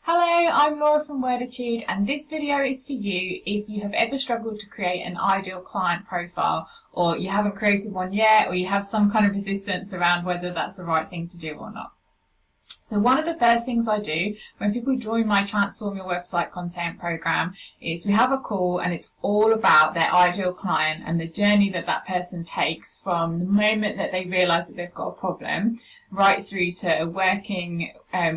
Hello, I'm Laura from Worditude, and this video is for you if you have ever struggled to create an ideal client profile, or you haven't created one yet, or you have some kind of resistance around whether that's the right thing to do or not. So one of the first things I do when people join my Transform Your Website Content program is we have a call, and it's all about their ideal client and the journey that that person takes from the moment that they realise that they've got a problem right through to working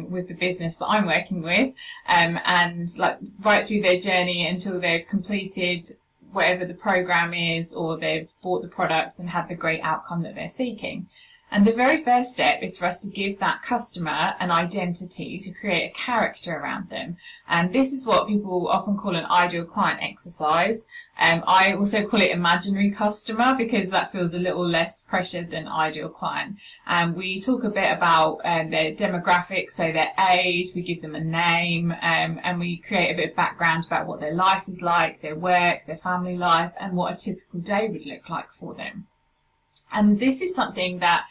with the business that I'm working with, and like right through their journey until they've completed whatever the program is, or they've bought the product and had the great outcome that they're seeking. And the very first step is for us to give that customer an identity, to create a character around them. And this is what people often call an ideal client exercise. I also call it imaginary customer because that feels a little less pressured than ideal client. We talk a bit about their demographics, so their age, we give them a name, and we create a bit of background about what their life is like, their work, their family life, and what a typical day would look like for them. And this is something that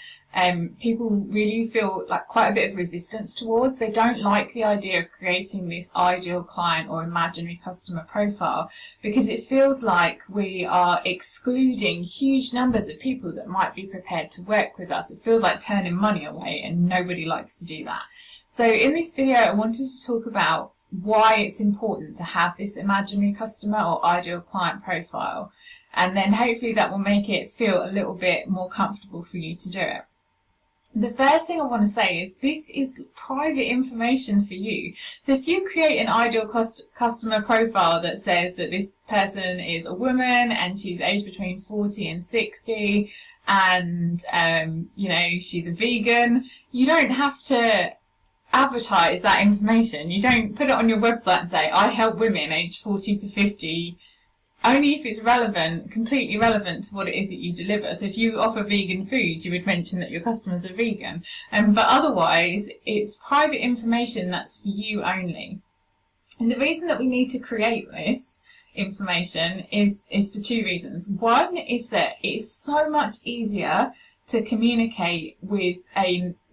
people really feel like quite a bit of resistance towards. They don't like the idea of creating this ideal client or imaginary customer profile because it feels like we are excluding huge numbers of people that might be prepared to work with us. It feels like turning money away, and nobody likes to do that. So in this video, I wanted to talk about why it's important to have this imaginary customer or ideal client profile. And then hopefully that will make it feel a little bit more comfortable for you to do it. The first thing I want to say is this is private information for you. So if you create an ideal customer profile that says that this person is a woman and she's aged between 40 and 60 and she's a vegan, you don't have to advertise that information. You don't put it on your website and say, I help women aged 40 to 50, only if it's relevant, completely relevant to what it is that you deliver. So if you offer vegan food, you would mention that your customers are vegan. But otherwise, it's private information that's for you only. And the reason that we need to create this information is for two reasons. One is that it's so much easier to communicate with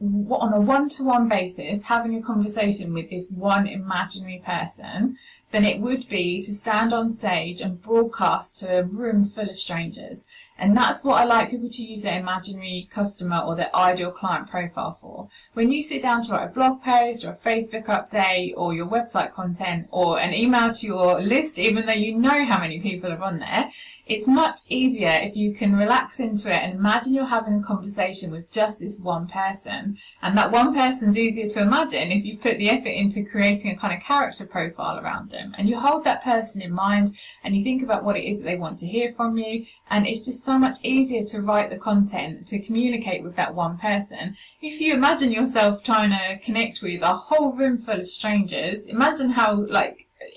on a one-to-one basis, having a conversation with this one imaginary person, than it would be to stand on stage and broadcast to a room full of strangers. And that's what I like people to use their imaginary customer or their ideal client profile for. When you sit down to write a blog post or a Facebook update or your website content or an email to your list, even though you know how many people are on there, it's much easier if you can relax into it and imagine you're having a conversation with just this one person. And that one person's easier to imagine if you've put the effort into creating a kind of character profile around them. And you hold that person in mind and you think about what it is that they want to hear from you. And it's just so much easier to write the content, to communicate with that one person. If you imagine yourself trying to connect with a whole room full of strangers, imagine how,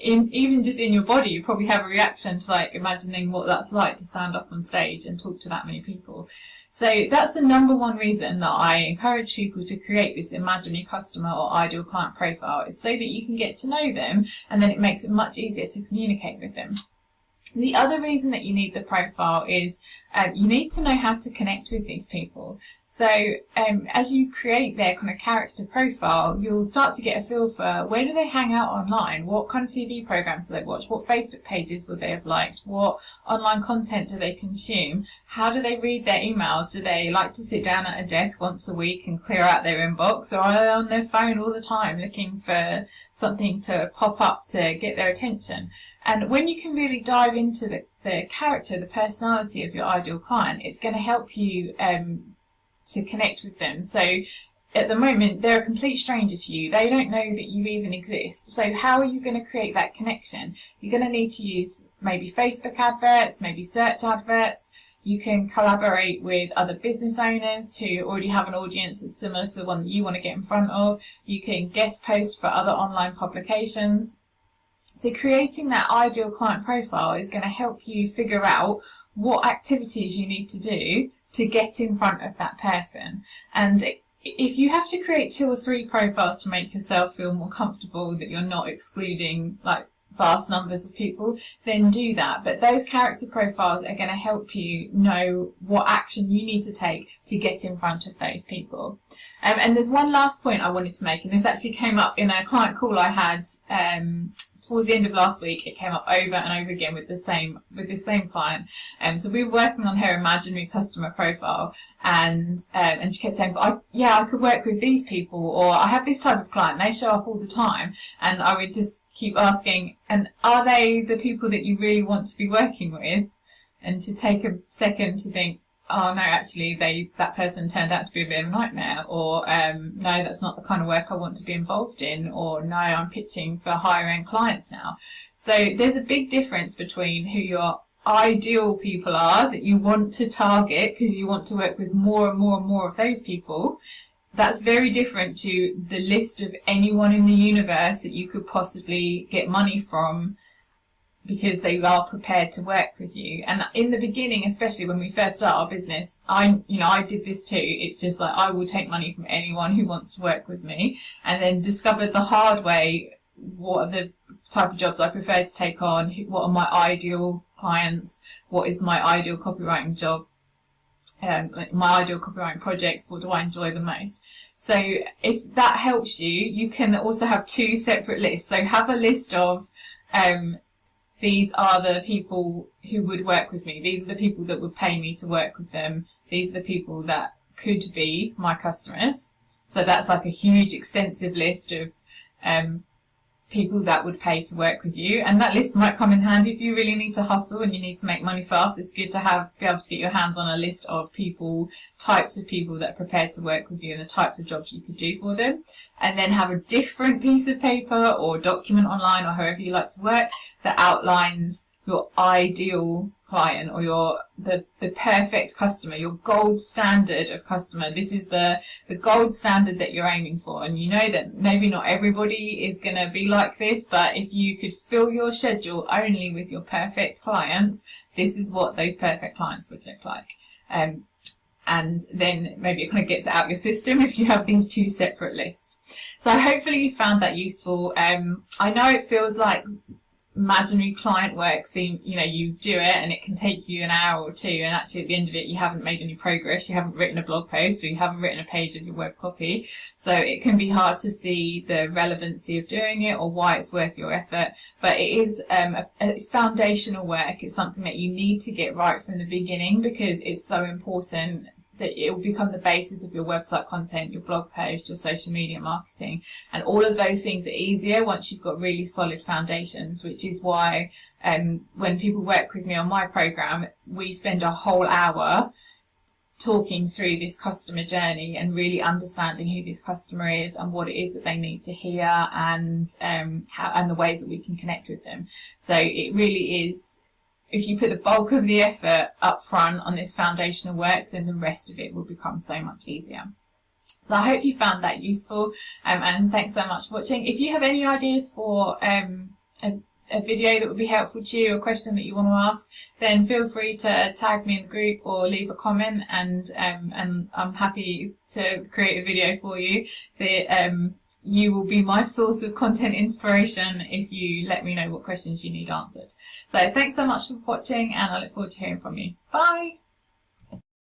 even just in your body, you probably have a reaction to imagining what that's like to stand up on stage and talk to that many people. So that's the number one reason that I encourage people to create this imaginary customer or ideal client profile, is so that you can get to know them, and then it makes it much easier to communicate with them. The other reason that you need the profile is you need to know how to connect with these people. So as you create their kind of character profile, you'll start to get a feel for where do they hang out online, what kind of TV programs do they watch, what Facebook pages would they have liked, what online content do they consume, how do they read their emails, do they like to sit down at a desk once a week and clear out their inbox, or are they on their phone all the time looking for something to pop up to get their attention. And when you can really dive into the character, the personality of your ideal client, it's going to help you to connect with them. So at the moment, they're a complete stranger to you. They don't know that you even exist. So how are you going to create that connection? You're going to need to use maybe Facebook adverts, maybe search adverts. You can collaborate with other business owners who already have an audience that's similar to the one that you want to get in front of. You can guest post for other online publications. So creating that ideal client profile is going to help you figure out what activities you need to do to get in front of that person. And if you have to create 2 or 3 profiles to make yourself feel more comfortable that you're not excluding vast numbers of people, then do that. But those character profiles are going to help you know what action you need to take to get in front of those people. And there's one last point I wanted to make, and this actually came up in a client call I had towards the end of last week. It came up over and over again with this same client. So we were working on her imaginary customer profile, and she kept saying, but I could work with these people, or I have this type of client, they show up all the time. And I would just keep asking, and are they the people that you really want to be working with? And to take a second to think, oh no, actually that person turned out to be a bit of a nightmare, or no, that's not the kind of work I want to be involved in, or no, I'm pitching for higher end clients now. So there's a big difference between who your ideal people are that you want to target because you want to work with more and more and more of those people. That's very different to the list of anyone in the universe that you could possibly get money from because they are prepared to work with you. And in the beginning, especially when we first start our business, I did this too. It's just like, I will take money from anyone who wants to work with me, and then discovered the hard way what are the type of jobs I prefer to take on, what are my ideal clients, what is my ideal copywriting job, like my ideal copywriting projects, what do I enjoy the most. So if that helps you, you can also have two separate lists. So have a list of these are the people who would work with me, these are the people that would pay me to work with them, these are the people that could be my customers. So that's like a huge extensive list of people that would pay to work with you, and that list might come in handy if you really need to hustle and you need to make money fast. It's good to be able to get your hands on a list of people, types of people that are prepared to work with you and the types of jobs you could do for them, and then have a different piece of paper or document online or however you like to work that outlines your ideal client, or the perfect customer, your gold standard of customer. This is the gold standard that you're aiming for, and you know that maybe not everybody is going to be like this, but if you could fill your schedule only with your perfect clients, this is what those perfect clients would look like. And then maybe it kind of gets it out your system if you have these two separate lists. So hopefully you found that useful. I know it feels like imaginary client work, you do it and it can take you an hour or two, and actually at the end of it you haven't made any progress, you haven't written a blog post, or you haven't written a page of your web copy. So it can be hard to see the relevancy of doing it or why it's worth your effort, but it is it's foundational work. It's something that you need to get right from the beginning because it's so important that it will become the basis of your website content, your blog post, your social media marketing, and all of those things are easier once you've got really solid foundations, which is why when people work with me on my program, we spend a whole hour talking through this customer journey and really understanding who this customer is and what it is that they need to hear, and the ways that we can connect with them. So it really is, if you put the bulk of the effort up front on this foundational work, then the rest of it will become so much easier. So I hope you found that useful, and thanks so much for watching. If you have any ideas for a video that would be helpful to you, or a question that you want to ask, then feel free to tag me in the group or leave a comment, and I'm happy to create a video for you. You will be my source of content inspiration if you let me know what questions you need answered. So thanks so much for watching, and I look forward to hearing from you. Bye!